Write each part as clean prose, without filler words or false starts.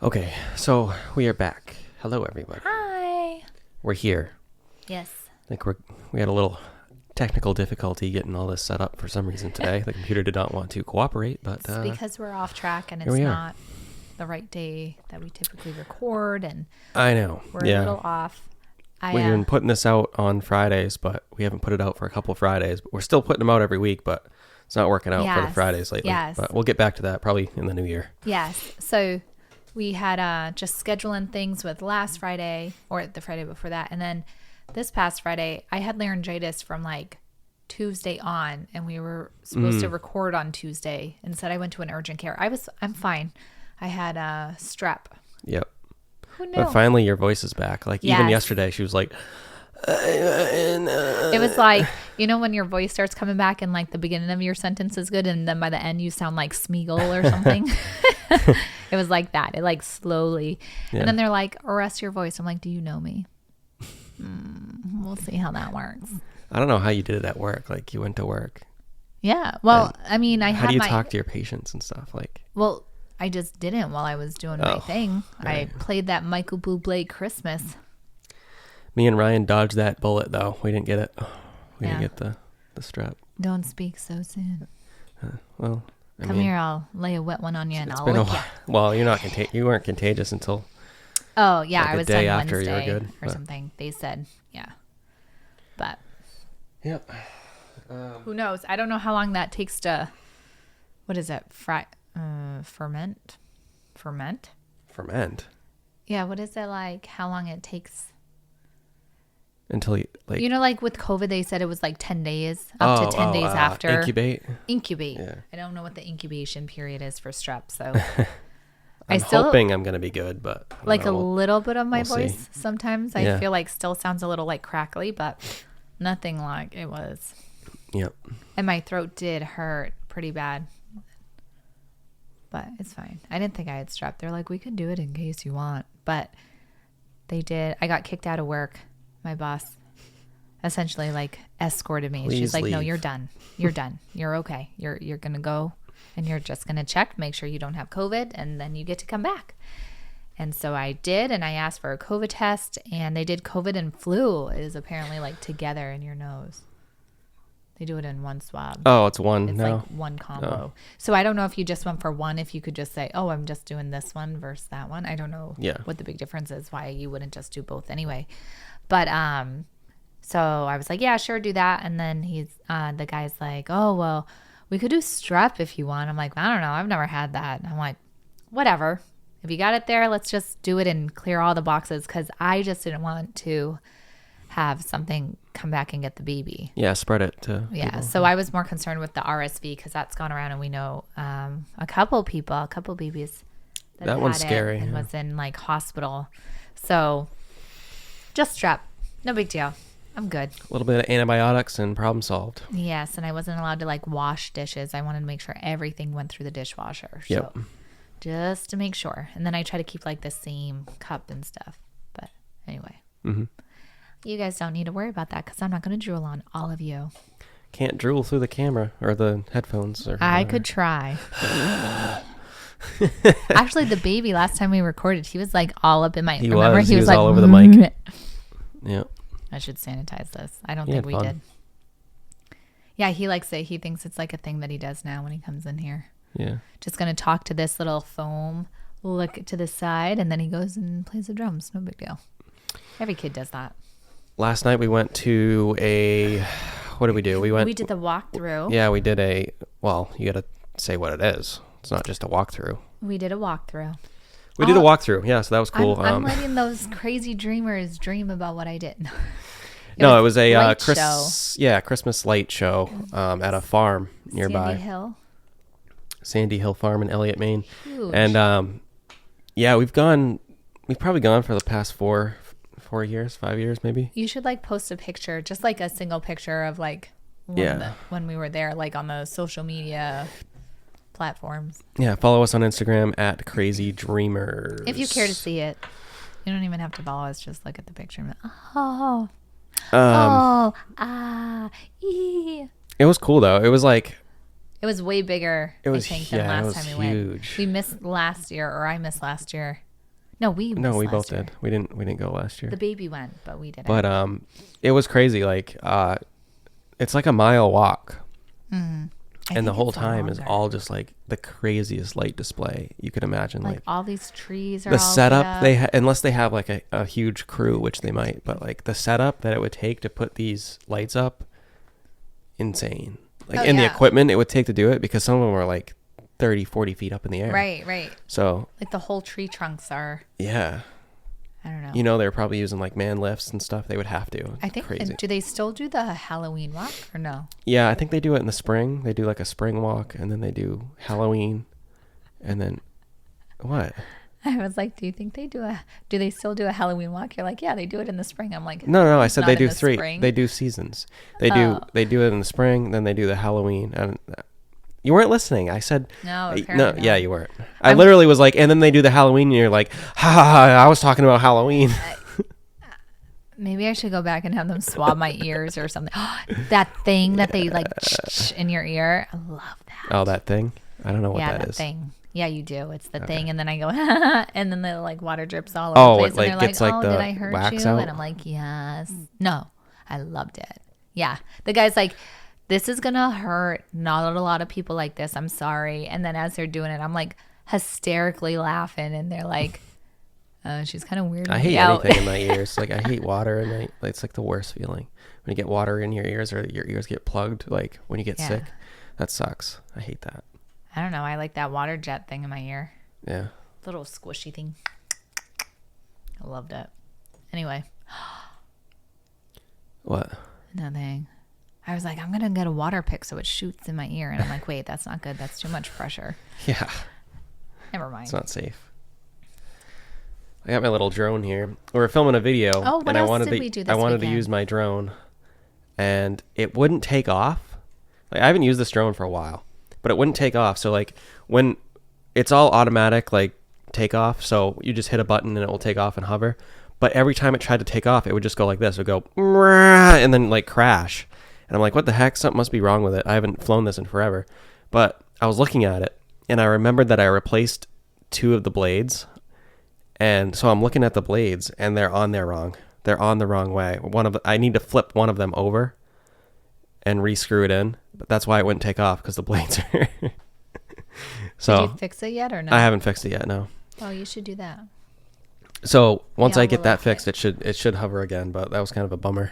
Okay, so we are back. Hello, everybody. Hi. We're here. Yes. I think we had a little technical difficulty getting all this set up for some reason today. The computer did not want to cooperate, but It's because we're off track and it's we are. not the right day that we typically record, and I know. we're a little off. We've been putting this out on Fridays, but we haven't put it out for a couple of Fridays. But we're still putting them out every week, but it's not working out for the Fridays lately. Yes. But we'll get back to that probably in the new year. Yes. So we had just scheduling things with last Friday or the Friday before that. And then this past Friday, I had laryngitis from like Tuesday on, and we were supposed to record on Tuesday. Instead, I went to an urgent care. I'm fine. I had strep. Yep. Who knew? But finally, your voice is back. Like even yesterday, she was like, It was like, you know, when your voice starts coming back and like the beginning of your sentence is good, and then by the end you sound like Smeagol or something. It was like that. It like slowly. Yeah. And then they're like, arrest your voice. I'm like, do you know me? We'll see how that works. I don't know how you did it at work. Like you went to work. Yeah. Well, I mean, How do you talk to your patients and stuff? Like, well, I just didn't while I was doing my thing. Right. I played that Michael Bublé Christmas. Me and Ryan dodged that bullet, though. We didn't get it. We Yeah. didn't get the strep. Don't speak so soon. Well, I Come mean, here, I'll lay a wet one on you and it's I'll been a lick while. you. Well, you're not you weren't contagious until Oh, yeah, like I a was day done after you were Wednesday good, or but- something. They said, yeah. But Yep. who knows? I don't know how long that takes to, what is it? Ferment? Ferment Yeah, what is it like? How long it takes? until you like. You know, like with COVID, they said it was like 10 days, up to 10 days after. Incubate. Incubate. Yeah. I don't know what the incubation period is for strep, so. I'm hoping I'm gonna be good, but I don't Like a know. little bit of my we'll see. voice sometimes. I Yeah. feel like still sounds a little like crackly, but nothing like it was. Yep. And my throat did hurt pretty bad. But it's fine. I didn't think I had strep. They're like, we can do it in case you want. But they did. I got kicked out of work. My boss essentially like escorted me. Please She's like, no, leave. you're done. You're done. You're okay. You're going to go and you're just going to check, make sure you don't have COVID, and then you get to come back. And so I did, and I asked for a COVID test, and they did COVID and flu is apparently like together in your nose. They do it in one swab. Oh, it's one It's now. like one combo. So I don't know if you just went for one, if you could just say, oh, I'm just doing this one versus that one. I don't know what the big difference is, why you wouldn't just do both anyway. But so I was like, yeah, sure, do that. And then the guy's like, oh, well, we could do strep if you want. I'm like, I don't know. I've never had that. And I'm like, whatever. If you got it there, let's just do it and clear all the boxes, because I just didn't want to have something come back and get the baby. Yeah, spread it to. Yeah, people. so I was more concerned with the RSV because that's gone around, and we know a couple babies That one's had it scary, and yeah. was in like hospital. So just strep, no big deal. I'm good. A little bit of antibiotics and problem solved. Yes, and I wasn't allowed to like wash dishes. I wanted to make sure everything went through the dishwasher. Yep. So just to make sure, and then I try to keep like the same cup and stuff. But anyway, you guys don't need to worry about that because I'm not going to drool on all of you. Can't drool through the camera or the headphones. Or I whatever. could try. Actually, the baby last time we recorded, he was like all up in my. He remember, was. he He was was like all over the mic. Yeah. I should sanitize this. I don't He think had we fun. did. Yeah, he likes it. He thinks it's like a thing that he does now when he comes in here. Yeah. Just gonna talk to this little foam, look to the side, and then he goes and plays the drums. No big deal. Every kid does that. Last night we went to a. What did we do? We did the walkthrough. Yeah, we did a. Well, you got to say what it is. It's not just a walkthrough. We did a walkthrough. We did a walkthrough. Yeah, so that was cool. I'm letting those crazy dreamers dream about what I did. It was a light show. Christmas light show at a farm nearby. Sandy Hill Farm in Elliott, Maine. Huge. And we've probably gone for the past 5 years maybe. You should like post a picture, just like a single picture of like when we were there, like on the social media platforms. Yeah, follow us on Instagram at crazylittledreamers. If you care to see it. You don't even have to follow us, just look at the picture and It was cool though. It was like it was way bigger, I think, than last time we went. huge. We missed last year, or I missed last year. No, we both did. We didn't go last year. The baby went, but we didn't. But it was crazy. Like it's like a mile walk. And the whole time is all just like the craziest light display you could imagine. Like all these trees are the all setup unless they have like a huge crew, which they might, but like the setup that it would take to put these lights up, insane. Like the equipment it would take to do it, because some of them are like 30, 40 feet up in the air. Right. So like the whole tree trunks are. Yeah. I don't know. They're probably using like man lifts and stuff. They would have to. I think. Crazy. Do they still do the Halloween walk or no? Yeah, I think they do it in the spring. They do like a spring walk, and then they do Halloween, and then what? I was like, do they still do a Halloween walk? You're like, yeah, they do it in the spring. I'm like, no. I said they do three. Spring. They do seasons. They do it in the spring. Then they do the Halloween. And you weren't listening. I said no. Yeah, you weren't. I literally was like, and then they do the Halloween, and you're like, ha, I was talking about Halloween. Maybe I should go back and have them swab my ears or something. That thing that they like in your ear. I love that. Oh, that thing? I don't know what that is. Thing. Yeah, you do. It's the thing. And then I go, and then the like water drips all over the place. It and they're gets like, like did the I hurt wax you? out? And I'm like, yes. No, I loved it. Yeah. The guy's like, this is going to hurt. Not a lot of people like this. I'm sorry. And then as they're doing it, I'm like hysterically laughing. And they're like, she's kind of weird. I hate anything in my ears. Like I hate water, and it's like the worst feeling when you get water in your ears, or your ears get plugged. Like when you get sick, that sucks. I hate that. I don't know. I like that water jet thing in my ear. Yeah. Little squishy thing. I loved it. Anyway. What? Nothing. I was like, I'm going to get a water pick so it shoots in my ear. And I'm like, wait, that's not good. That's too much pressure. Yeah. Never mind. It's not safe. I got my little drone here. We were filming a video. Oh, what else did we do this I wanted weekend? to use my drone, and it wouldn't take off. Like, I haven't used this drone for a while, but it wouldn't take off. So like when it's all automatic, like takeoff, so you just hit a button and it will take off and hover. But every time it tried to take off, it would just go like this. It would go and then like crash. And I'm like, what the heck? Something must be wrong with it. I haven't flown this in forever. But I was looking at it, and I remembered that I replaced 2 of the blades. And so I'm looking at the blades, and they're on there wrong. They're on the wrong way. I need to flip one of them over and re-screw it in. But that's why it wouldn't take off, because the blades are... So did you fix it yet or no? I haven't fixed it yet, no. Oh, you should do that. So once I get that fixed, it should hover again. But that was kind of a bummer,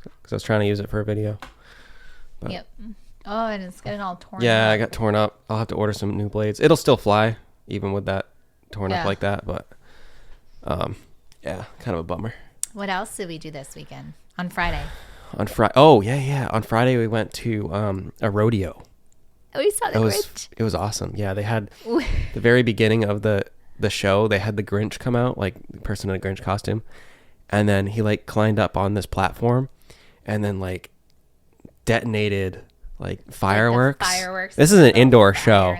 because I was trying to use it for a video. But yep. Oh, and it's getting all torn up. Yeah, I got torn up. I'll have to order some new blades. It'll still fly, even with that torn up like that. But yeah, kind of a bummer. What else did we do this weekend? On Friday? Oh, yeah. On Friday, we went to a rodeo. We saw the Grinch. It was awesome. Yeah, they had the very beginning of the show, they had the Grinch come out, like the person in a Grinch costume. And then he like climbed up on this platform and then like detonated like fireworks. This is an indoor show.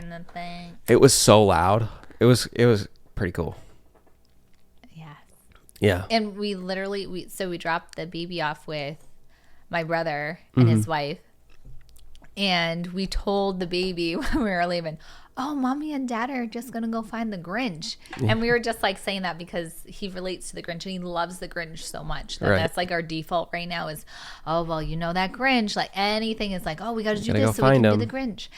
It was so loud. It was pretty cool. Yeah. Yeah. And we literally we dropped the baby off with my brother and his wife. And we told the baby when we were leaving, oh, mommy and dad are just going to go find the Grinch. Yeah. And we were just like saying that because he relates to the Grinch and he loves the Grinch so much. That That's like our default right now is, oh, well, you know that Grinch. Like anything is like, oh, we got to do this so we can do the Grinch.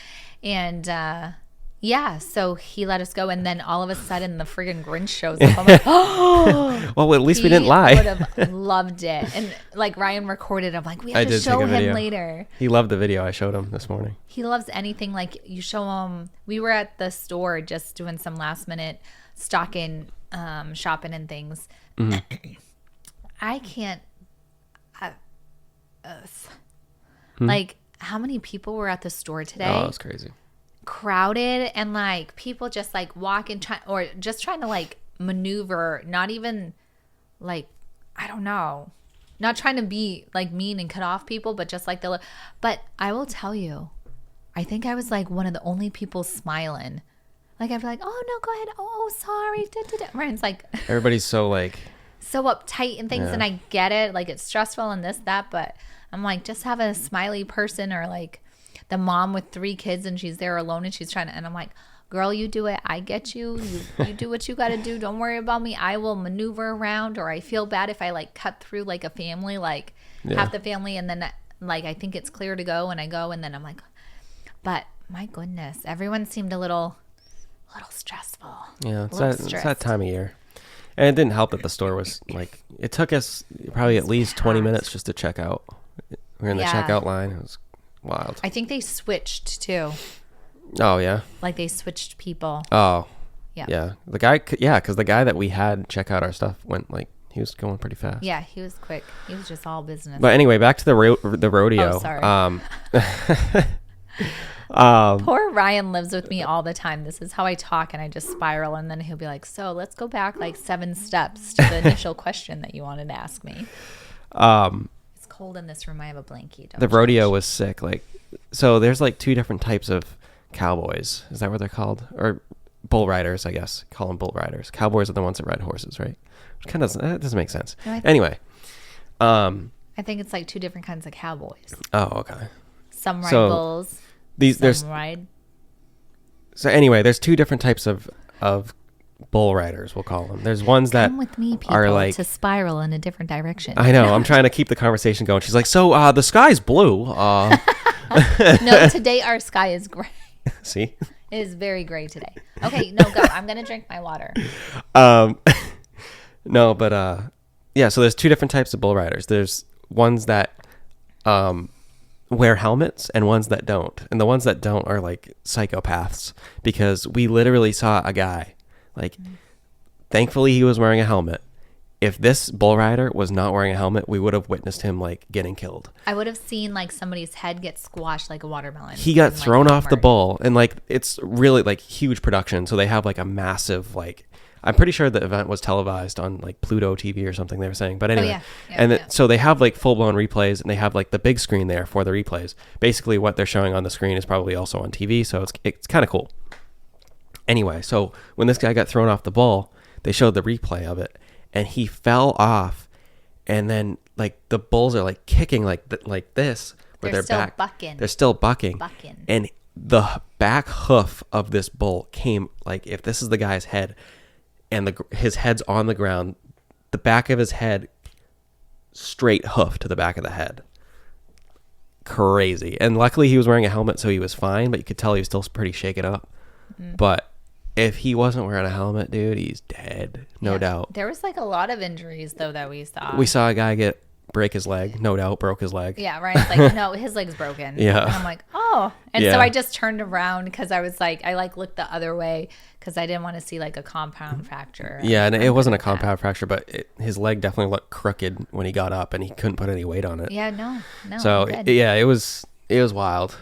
And yeah, so he let us go. And then all of a sudden the friggin' Grinch shows up. I'm like, oh. Well, at least we didn't lie. He would have loved it. And like Ryan recorded, I'm like, we have to show him later. He loved the video I showed him this morning. He loves anything like you show him. We were at the store just doing some last minute stocking, shopping and things. Mm-hmm. I can't. Like, how many people were at the store today? Oh, that's crazy. Crowded and like people just like walking or just trying to like maneuver, not even like, I don't know, not trying to be like mean and cut off people, but just like but I will tell you, I think I was like one of the only people smiling. Like I'd be like, oh no, go ahead, oh sorry, Ryan's like everybody's so uptight and things. And I get it, like it's stressful and this that, but I'm like, just have a smiley person, or like the mom with 3 kids and she's there alone and she's trying to, and I'm like, girl, you do it. I get you. You do what you got to do. Don't worry about me. I will maneuver around, or I feel bad if I like cut through like a family, like half the family, and then like I think it's clear to go, and I go, and then I'm like, but my goodness, everyone seemed a little stressful. Yeah, it's that time of year. And it didn't help that the store was like, it took us probably at least 20 minutes just to check out. We were in the checkout line. It was wild. I think they switched too. Oh, yeah. Like they switched people. Oh, yeah. Yeah. The guy, because the guy that we had check out our stuff went like, he was going pretty fast. Yeah, he was quick. He was just all business. But anyway, back to the rodeo. Oh, sorry. Poor Ryan lives with me all the time. This is how I talk, and I just spiral, and then he'll be like, so let's go back like 7 steps to the initial question that you wanted to ask me. It's cold in this room. I have a blanket. The rodeo was sick. Like, so there's like 2 different types of cowboys. Is that what they're called? Or bull riders, I guess. Call them bull riders. Cowboys are the ones that ride horses, right? Which kind of doesn't make sense. No, anyway. I think it's like 2 different kinds of cowboys. Oh, okay. Some ride bulls. So anyway, there's 2 different types of bull riders, we'll call them. There's ones that with me, people, are like to spiral in a different direction. I know. I'm trying to keep the conversation going. She's like, so the sky's blue. No, today our sky is gray. See? It is very gray today. Okay, no, go. I'm gonna drink my water. No, but yeah. So there's 2 different types of bull riders. There's ones that wear helmets and ones that don't. And the ones that don't are like psychopaths, because we literally saw a guy, like, thankfully he was wearing a helmet. If this bull rider was not wearing a helmet, we would have witnessed him like getting killed. I would have seen like somebody's head get squashed like a watermelon. He got thrown off the bull, and like it's really like huge production. So they have like a massive, like, I'm pretty sure the event was televised on like Pluto TV or something, they were saying. But anyway, so they have like full blown replays, and they have like the big screen there for the replays. Basically what they're showing on the screen is probably also on TV. So it's kind of cool. Anyway, so when this guy got thrown off the bull, they showed the replay of it, and he fell off, and then like the bulls are like kicking like this, where they're still bucking. They're still bucking. And the back hoof of this bull came, like, if this is the guy's head, and his head's on the ground, the back of his head straight hoof to the back of the head. Crazy. And luckily he was wearing a helmet, so he was fine, but you could tell he was still pretty shaken up. But if he wasn't wearing a helmet, dude, he's dead. No doubt. There was like a lot of injuries though that we saw. We saw a guy break his leg. No doubt broke his leg. Yeah, right. Like, no, his leg's broken. Yeah. And I'm like, oh. And so I just turned around because I was like, I like looked the other way because I didn't want to see like a compound fracture. Yeah, and it wasn't a compound fracture, but his leg definitely looked crooked when he got up, and he couldn't put any weight on it. Yeah, no. So it was wild,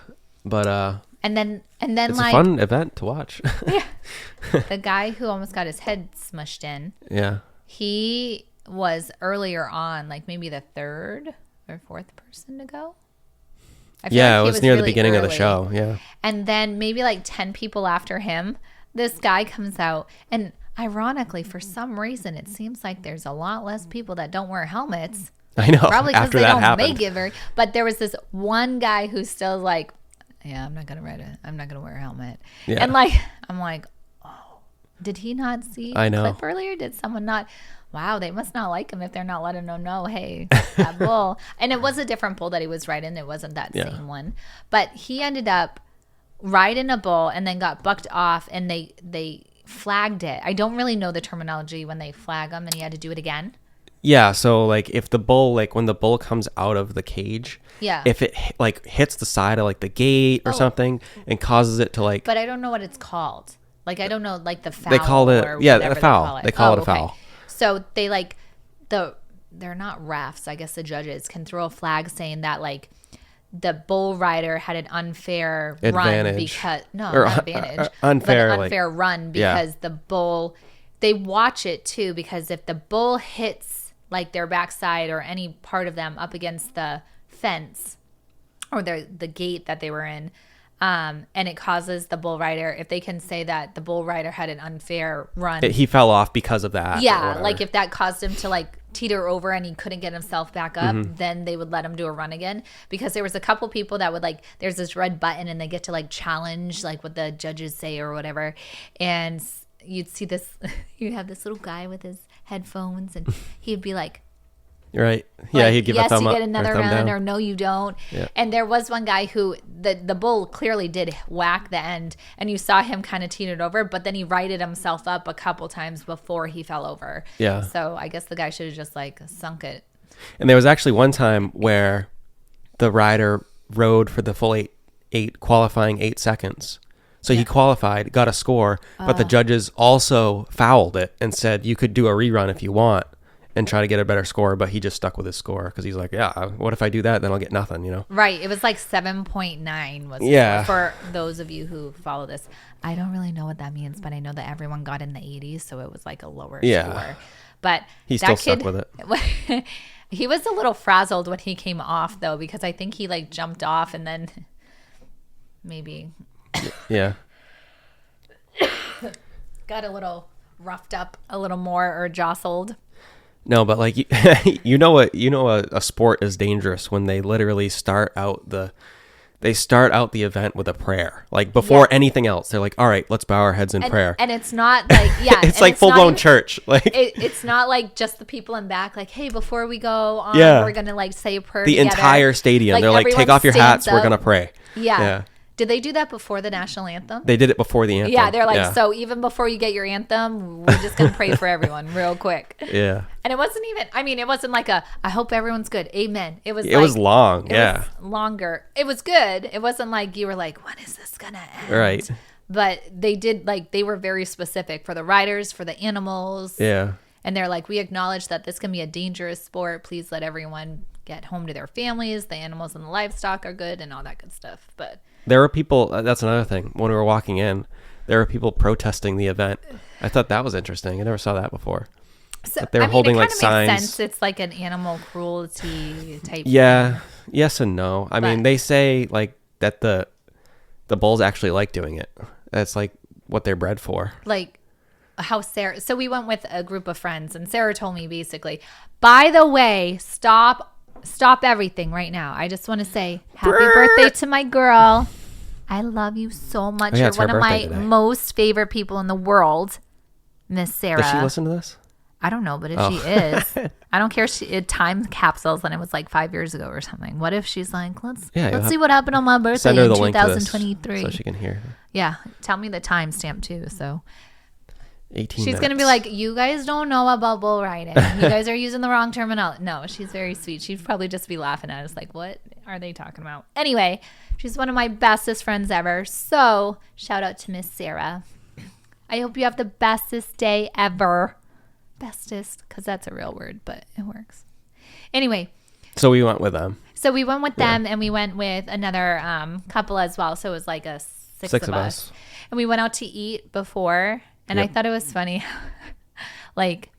but and then it's like a fun event to watch. Yeah. The guy who almost got his head smushed in. Yeah. He was earlier on, like maybe the 3rd or 4th person to go. I feel like it was near really the beginning of the show. Yeah. And then maybe like 10 people after him, this guy comes out, and ironically, for some reason, it seems like there's a lot less people that don't wear helmets. I know. Probably because they don't make it very. But there was this one guy who's still like, yeah, I'm not gonna wear a helmet. Yeah. And like, I'm like, oh, did he not see the clip earlier? Did someone not? Wow, they must not like him if they're not letting him know, hey, that bull. And it was a different bull that he was riding. It wasn't that same one. But he ended up riding a bull and then got bucked off, and they flagged it. I don't really know the terminology when they flag them, and he had to do it again. Yeah, so like if the bull, like when the bull comes out of the cage, if it like hits the side of like the gate or something and causes it to like. But I don't know what it's called. Like I don't know, like the foul. They call it a foul. They call it a foul. Okay. So they like they're not refs. I guess the judges can throw a flag saying that like the bull rider had an unfair advantage. Run because unfair run because the bull. They watch it too, because if the bull hits like their backside or any part of them up against the fence or the gate that they were in, and it causes the bull rider, if they can say that the bull rider had an unfair run, he fell off because of that. Yeah, like if that caused him to like teeter over and he couldn't get himself back up, then they would let him do a run again. Because there was a couple people that would like, there's this red button and they get to like challenge like what the judges say or whatever. And you'd see this, you'd have this little guy with his headphones and he'd be like, right. Yeah, like, he'd give yes, a thumb you up get another or thumb round, down. or no, you don't. Yeah. And there was one guy who the bull clearly did whack the end, and you saw him kind of teetered over, but then he righted himself up a couple times before he fell over. Yeah. So I guess the guy should have just like sunk it. And there was actually one time where the rider rode for the full eight qualifying 8 seconds. So he qualified, got a score, but the judges also fouled it and said you could do a rerun if you want and try to get a better score, but he just stuck with his score because he's like, yeah, what if I do that? Then I'll get nothing, you know? Right. It was like 7.9 was for those of you who follow this. I don't really know what that means, but I know that everyone got in the 80s, so it was like a lower score. But he still stuck with it. He was a little frazzled when he came off, though, because I think he like jumped off and then maybe got a little roughed up a little more or jostled. No, but like you know a sport is dangerous when they literally start out the event with a prayer. Like before anything else, they're like, all right, let's bow our heads in prayer. And it's not like it's like full blown church. Like it's not like just the people in back. Like, hey, before we go on, we're gonna like say a prayer. The together. entire stadium, like, they're like, take off your hats. We're gonna pray. Yeah. Did they do that before the national anthem? They did it before the anthem. Yeah, they're like, so even before you get your anthem, we're just going to pray for everyone real quick. Yeah. And it wasn't even, I mean, it wasn't like I hope everyone's good. Amen. It was long. It was longer. It was good. It wasn't like you were like, when is this going to end? Right. But they did, like, they were very specific for the riders, for the animals. Yeah. And they're like, we acknowledge that this can be a dangerous sport. Please let everyone get home to their families. The animals and the livestock are good and all that good stuff. But there were people, that's another thing. When we were walking in, there were people protesting the event. I thought that was interesting. I never saw that before. So, they were holding like makes signs. Sense. It's like an animal cruelty type Yeah. thing. Yes and no. I mean, they say like that the bulls actually like doing it. That's like what they're bred for. Like how Sarah, so we went with a group of friends and Sarah told me basically, by the way, stop everything right now. I just want to say happy birthday to my girl. I love you so much. Oh, yeah, you're one of my today. most favorite people in the world, Miss Sarah. Does she listen to this? I don't know, but if she is, I don't care. It time capsules and it was like 5 years ago or something. What if she's like, let's see what happened on my birthday send her in the link to this 2023 so she can hear. Yeah, tell me the timestamp too. So 18 she's going to be like, you guys don't know about bull riding. You guys are using the wrong terminology. No, she's very sweet. She'd probably just be laughing at us like, what are they talking about? Anyway, she's one of my bestest friends ever. So shout out to Miss Sarah. I hope you have the bestest day ever. Bestest, because that's a real word, but it works. Anyway. So we went with them. So we went with them and we went with another couple as well. So it was like a six of us. And we went out to eat before. And I thought it was funny. Like,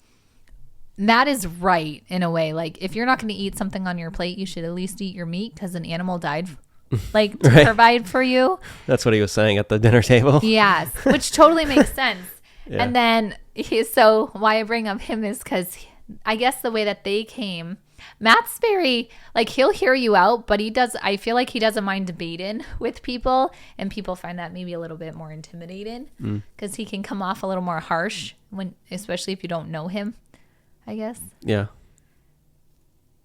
Matt is right in a way. Like, if you're not going to eat something on your plate, you should at least eat your meat because an animal died, like, to provide for you. That's what he was saying at the dinner table. Yes, which totally makes sense. Yeah. And then, so why I bring up him is because I guess the way that they came, Matt's very, like, he'll hear you out, but I feel like he doesn't mind debating with people, and people find that maybe a little bit more intimidating because he can come off a little more harsh, especially if you don't know him, I guess. Yeah.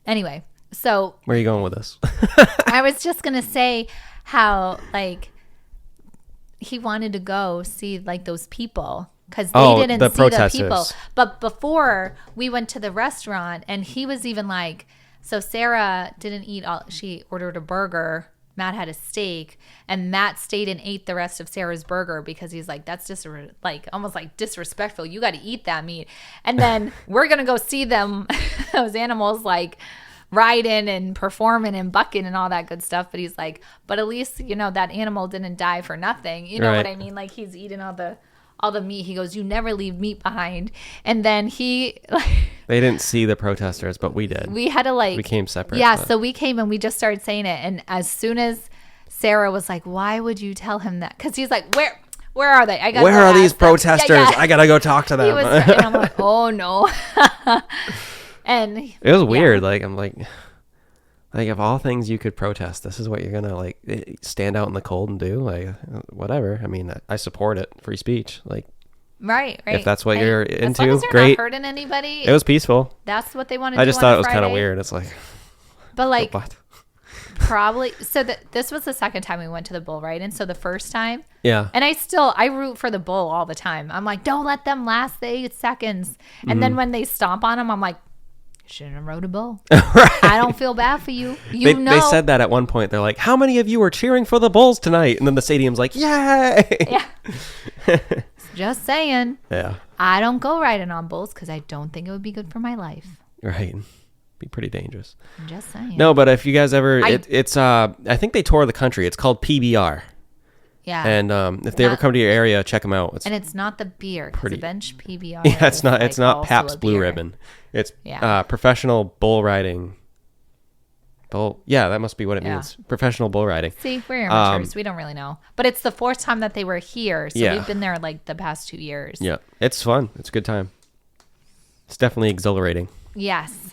Anyway, so. Where are you going with this? I was just going to say how, like, he wanted to go see, like, those people. Because they didn't see the people. But before we went to the restaurant, and he was even like, so Sarah didn't eat all, she ordered a burger. Matt had a steak, and Matt stayed and ate the rest of Sarah's burger because he's like, that's just like almost like disrespectful. You got to eat that meat. And then we're going to go see them, those animals like riding and performing and bucking and all that good stuff. But he's like, but at least, that animal didn't die for nothing. You know what I mean? Like he's eating all the meat. He goes, you never leave meat behind. And then they didn't see the protesters, but we did. We had to we came separate. Yeah. So we came and we just started saying it. And as soon as Sarah was like, why would you tell him that? Cause he's like, where are they? Where are these protesters? Yeah. I got to go talk to them. And I'm like, oh no. And it was weird. Like, I'm like of all things you could protest, this is what you're gonna like stand out in the cold and do. Like, whatever. I mean, I support it. Free speech. Like, right. If that's what you're into, as long as you're great. not hurting anybody. It was peaceful. That's what they want to do. I just thought it was kind of weird. It's like, but like, what? Probably. So this was the second time we went to the bull riding. So the first time, yeah. And I root for the bull all the time. I'm like, don't let them last the 8 seconds. And then when they stomp on them, I'm like, shouldn't have rode a bull. Right. I don't feel bad for you. They said that at one point. They're like, how many of you are cheering for the Bulls tonight? And then the stadium's like, yay! Yeah. Just saying. Yeah. I don't go riding on bulls because I don't think it would be good for my life. Right. Be pretty dangerous. I'm just saying. No, but if you guys ever, it's I think they tour the country. It's called PBR. Yeah. And if they ever come to your area, check them out. And it's not the beer. Pretty. The bench PBR. Yeah, it's not Pabst Blue Ribbon. It's professional bull riding. Yeah, that must be what it means. Professional bull riding. See, we're amateurs. We don't really know. But it's the 4th time that they were here. So we've been there like the past 2 years. Yeah. It's fun. It's a good time. It's definitely exhilarating. Yes.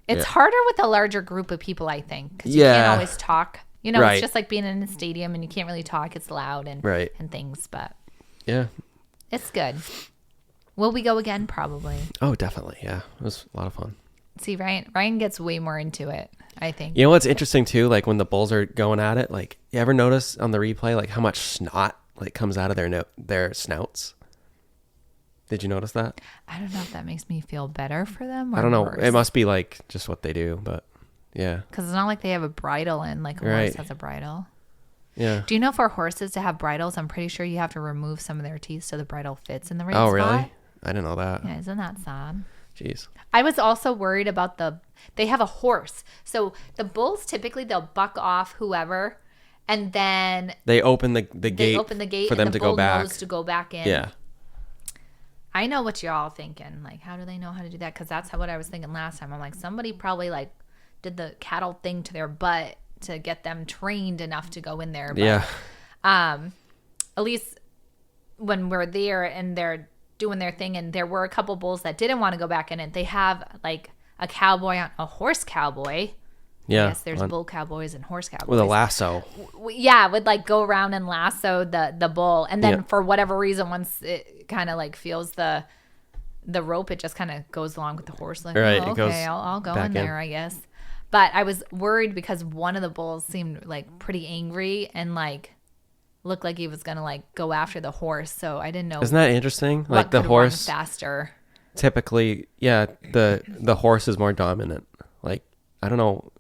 It's harder with a larger group of people, I think. Because you can't always talk. You know, it's just like being in a stadium and you can't really talk. It's loud and things. But yeah, it's good. Will we go again? Probably. Oh, definitely. Yeah. It was a lot of fun. See, Ryan gets way more into it, I think. You know what's interesting too? Like when the bulls are going at it, like you ever notice on the replay, like how much snot like comes out of their snouts? Did you notice that? I don't know if that makes me feel better for them or I don't know. worse. It must be like just what they do, but yeah. Because it's not like they have a bridle and like a horse has a bridle. Yeah. Do you know for horses to have bridles, I'm pretty sure you have to remove some of their teeth so the bridle fits in the right spot. Oh, really? I didn't know that. Yeah, isn't that sad? Jeez. I was also worried about they have a horse. So the bulls, typically they'll buck off whoever and then they open the gate for them to go back. Knows to go back in. Yeah. I know what you're all thinking. Like, how do they know how to do that? Because that's what I was thinking last time. I'm like, somebody probably like did the cattle thing to their butt to get them trained enough to go in there. But, yeah. At least when we're there and they're doing their thing, and there were a couple bulls that didn't want to go back in it. They have like a cowboy on a horse cowboy. Yeah. Yes, there's bull cowboys and horse cowboys. With a lasso. Yeah, would like go around and lasso the bull. And then for whatever reason, once it kind of like feels the rope, it just kind of goes along with the horse. Like, right, oh, okay, I'll go in there, I guess. But I was worried because one of the bulls seemed like pretty angry and like looked like he was going to like go after the horse. So I didn't know. Isn't that interesting? Like the horse faster. Typically, yeah, the horse is more dominant. Like, I don't know.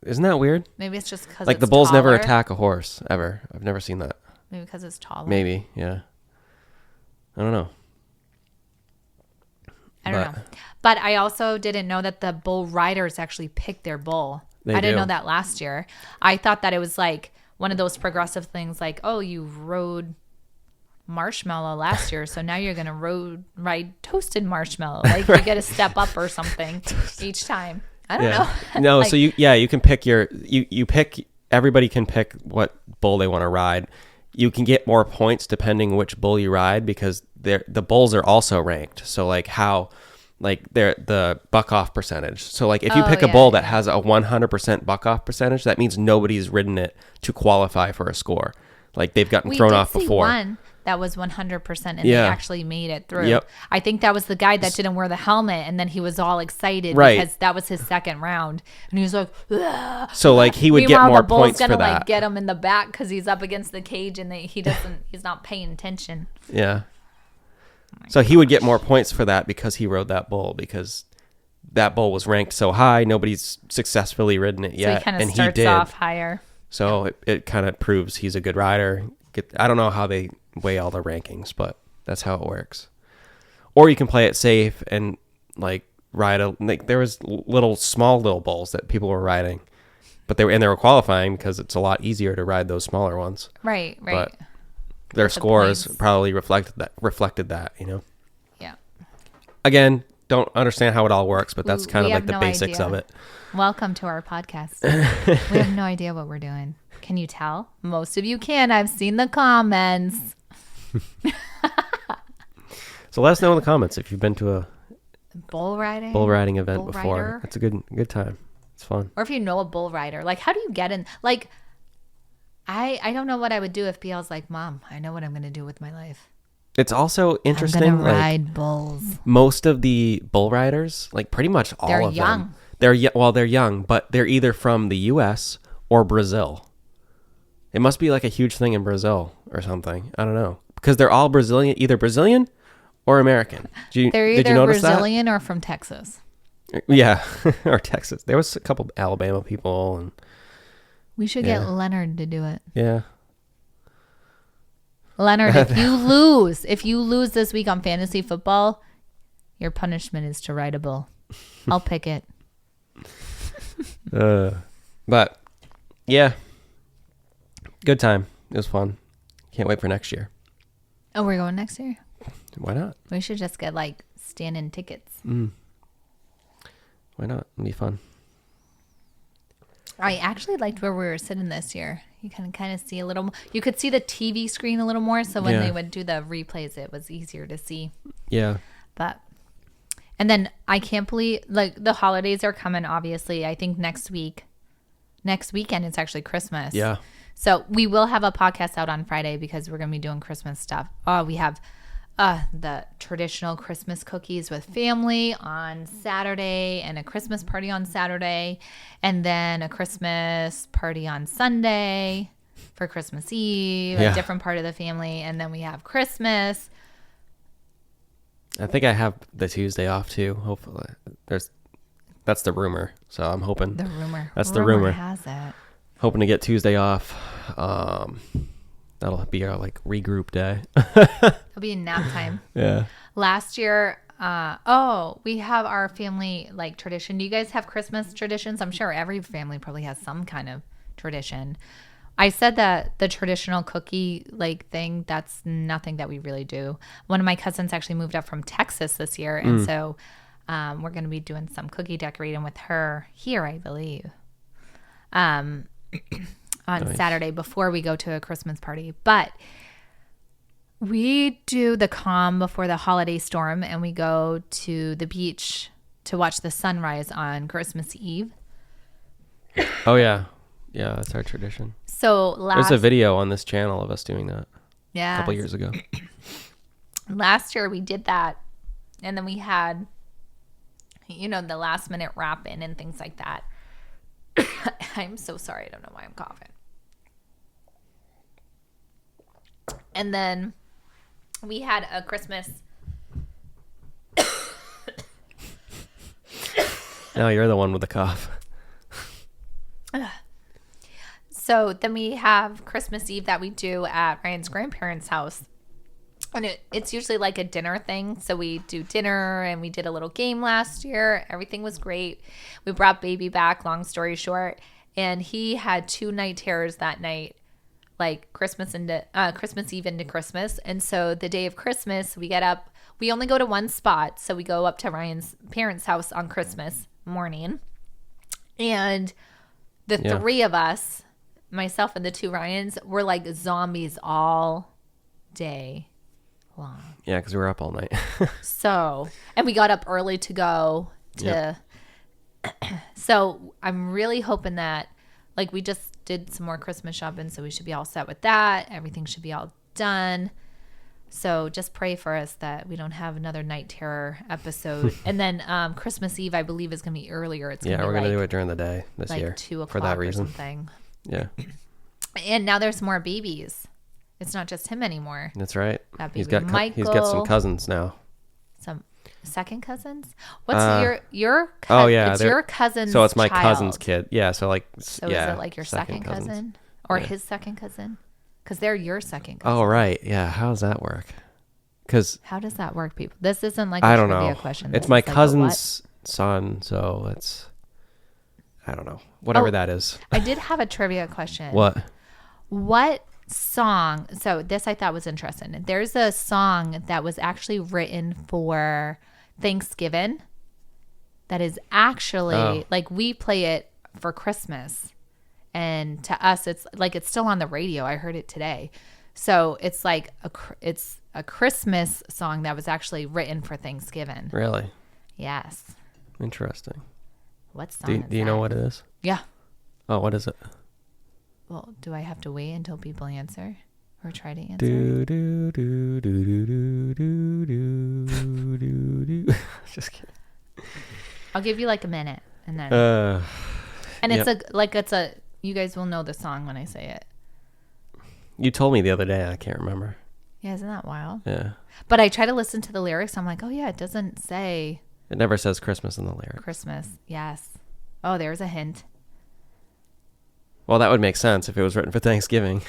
Isn't that weird? Maybe it's just because like the bulls never attack a horse ever. I've never seen that. Maybe because it's taller. Maybe, yeah. I don't know. I don't know. But I also didn't know that the bull riders actually pick their bull. I didn't know that last year. I thought that it was like one of those progressive things like, oh, you rode marshmallow last year, so now you're going to ride toasted marshmallow. Like you get a step up or something each time. I don't know. No, like, so you can pick everybody can pick what bull they want to ride. You can get more points depending which bull you ride because the bulls are also ranked. So like how like they're the buck off percentage. So like if you pick a bull that has a 100% buck off percentage, that means nobody's ridden it to qualify for a score. Like they've gotten thrown off before. One that was 100% and they actually made it through. Yep. I think that was the guy that didn't wear the helmet and then he was all excited because that was his second round and he was like, ugh. So like he would get more points for that. The bull's gonna like get him in the back because he's up against the cage and he's not paying attention. Yeah. So he would get more points for that because he rode that bull because that bull was ranked so high. Nobody's successfully ridden it yet. So he kind of starts off higher. So it kind of proves he's a good rider. I don't know how they weigh all the rankings, but that's how it works. Or you can play it safe and like ride there was small little bulls that people were riding, but they were qualifying because it's a lot easier to ride those smaller ones. Right. But their scores probably reflected that, you know. Yeah. Again, don't understand how it all works, but that's kind of like the basics of it. Welcome to our podcast. We have no idea what we're doing. Can you tell? Most of you can. I've seen the comments. So let us know in the comments if you've been to bull riding event before. rider. It's a good time. It's fun. Or if you know a bull rider, like how do you get in? Like I don't know what I would do if BL's like, Mom, I know what I'm going to do with my life. It's also interesting. I'm gonna ride bulls. Most of the bull riders, like pretty much all they're of young. them, they're young, but they're either from the U.S. or Brazil. It must be like a huge thing in Brazil or something. I don't know, because they're all Brazilian, either Brazilian or American. They're either Brazilian or from Texas. Yeah, or Texas. There was a couple Alabama people, and we should get Leonard to do it. Yeah. Leonard, if you lose this week on fantasy football, your punishment is to ride a bull. I'll pick it. But yeah, good time. It was fun. Can't wait for next year. Oh, we're going next year? Why not? We should just get like stand-in tickets. Why not? It'll be fun. I actually liked where we were sitting this year. You can kind of see a little. You could see the TV screen a little more, so when they would do the replays, it was easier to see. Yeah. And then I can't believe like the holidays are coming. Obviously, I think next weekend it's actually Christmas. Yeah. So we will have a podcast out on Friday because we're gonna be doing Christmas stuff. Oh, we have the traditional Christmas cookies with family on Saturday and a Christmas party on Saturday and then a Christmas party on Sunday for Christmas Eve, a different part of the family. And then we have Christmas. I think I have the Tuesday off too. Hopefully that's the rumor. So I'm hoping that's the rumor. Has it. Hoping to get Tuesday off. That'll be our like regroup day. It'll be nap time. Yeah. Last year, we have our family like tradition. Do you guys have Christmas traditions? I'm sure every family probably has some kind of tradition. I said that the traditional cookie like thing, that's nothing that we really do. One of my cousins actually moved up from Texas this year. And so we're going to be doing some cookie decorating with her here, I believe. On Saturday before we go to a Christmas party. But we do the calm before the holiday storm and we go to the beach to watch the sunrise on Christmas Eve. Oh, yeah. Yeah, that's our tradition. So there's a video on this channel of us doing that. Yeah. A couple years ago. Last year we did that. And then we had, the last minute wrap in and things like that. I'm so sorry. I don't know why I'm coughing. And then we had a Christmas. No, you're the one with the cough. So then we have Christmas Eve that we do at Ryan's grandparents' house. And it's usually like a dinner thing. So we do dinner and we did a little game last year. Everything was great. We brought baby back, long story short. And he had 2 night terrors that night, like Christmas Eve into Christmas. And so the day of Christmas, we get up. We only go to one spot. So we go up to Ryan's parents' house on Christmas morning. And the 3 of us, myself and the 2 Ryans, were like zombies all day long. Yeah, because we were up all night. So, and we got up early to go to. So I'm really hoping that, like, we just did some more Christmas shopping, so we should be all set with that. Everything should be all done. So just pray for us that we don't have another night terror episode. And then Christmas Eve, I believe, is going to be earlier. It's gonna be we're going to like, do it during the day this like year. 2 o'clock for that reason. or something. Yeah. And now there's more babies. It's not just him anymore. That's right. That baby. He's got some cousins now. Some second cousins? What's your it's your cousin's So it's my child. cousin's kid. Yeah, so like So is it like your second cousin? Or his second cousin? Because they're your second cousin. Oh, right. Yeah. How does that work? How does that work, people? This isn't like I a don't trivia know. question. It's my cousin's son, so it's I don't know. Whatever that is. I did have a trivia question. What song? So this I thought was interesting. There's a song that was actually written for Thanksgiving that is actually like we play it for Christmas. And to us, it's like it's still on the radio. I heard it today. So it's like it's a Christmas song that was actually written for Thanksgiving. Really? Yes. Interesting. What song Do you know what it is? Yeah. Oh, what is it? Well, do I have to wait until people answer or try to answer? Do do do do do do do do do. Just kidding. I'll give you like a minute and then. And yep. it's a. You guys will know the song when I say it. You told me the other day. I can't remember. Yeah, isn't that wild? Yeah. But I try to listen to the lyrics. I'm like, oh yeah, it doesn't say. It never says Christmas in the lyrics. Christmas, yes. Oh, there's a hint. Well, that would make sense if it was written for Thanksgiving.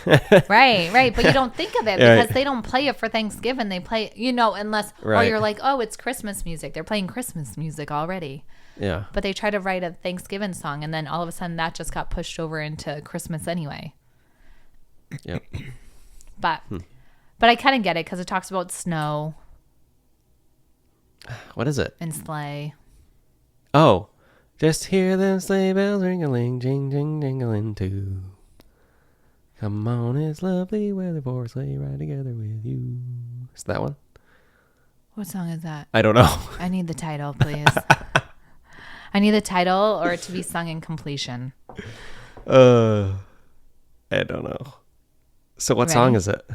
Right. But you don't think of it because they don't play it for Thanksgiving. They play, unless, or you're like, oh, it's Christmas music. They're playing Christmas music already. Yeah. But they try to write a Thanksgiving song, and then all of a sudden that just got pushed over into Christmas anyway. Yep. But I kind of get it because it talks about snow. What is it? And sleigh. Oh. Just hear them sleigh bells ring-a-ling, jing, jing-a-ling too. Come on, it's lovely weather for a sleigh ride together with you. Is that one? What song is that? I don't know. I need the title, please. I need the title or to be sung in completion. I don't know. So what song is it?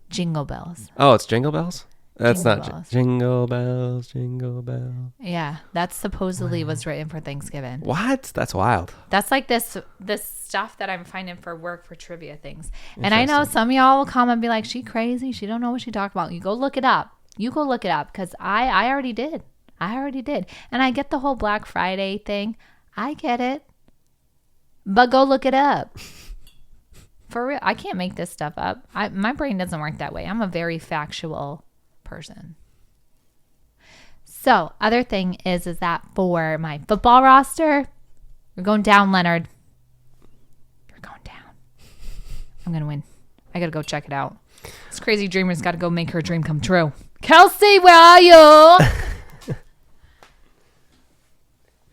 Jingle Bells. Oh, it's Jingle Bells? That's Jingle not Bells. Jingle Bells, Jingle Bells. Yeah, that supposedly was written for Thanksgiving. What? That's wild. That's like this stuff that I'm finding for work for trivia things. And I know some of y'all will come and be like, she crazy. She don't know what she talking about. You go look it up. Because I already did. And I get the whole Black Friday thing. I get it. But go look it up. For real. I can't make this stuff up. My brain doesn't work that way. I'm a very factual person. So, other thing is that for my football roster, you're going down, Leonard. You're going down. I'm going to win. I got to go check it out. This crazy dreamer's got to go make her dream come true. Kelsey, where are you?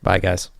Bye, guys.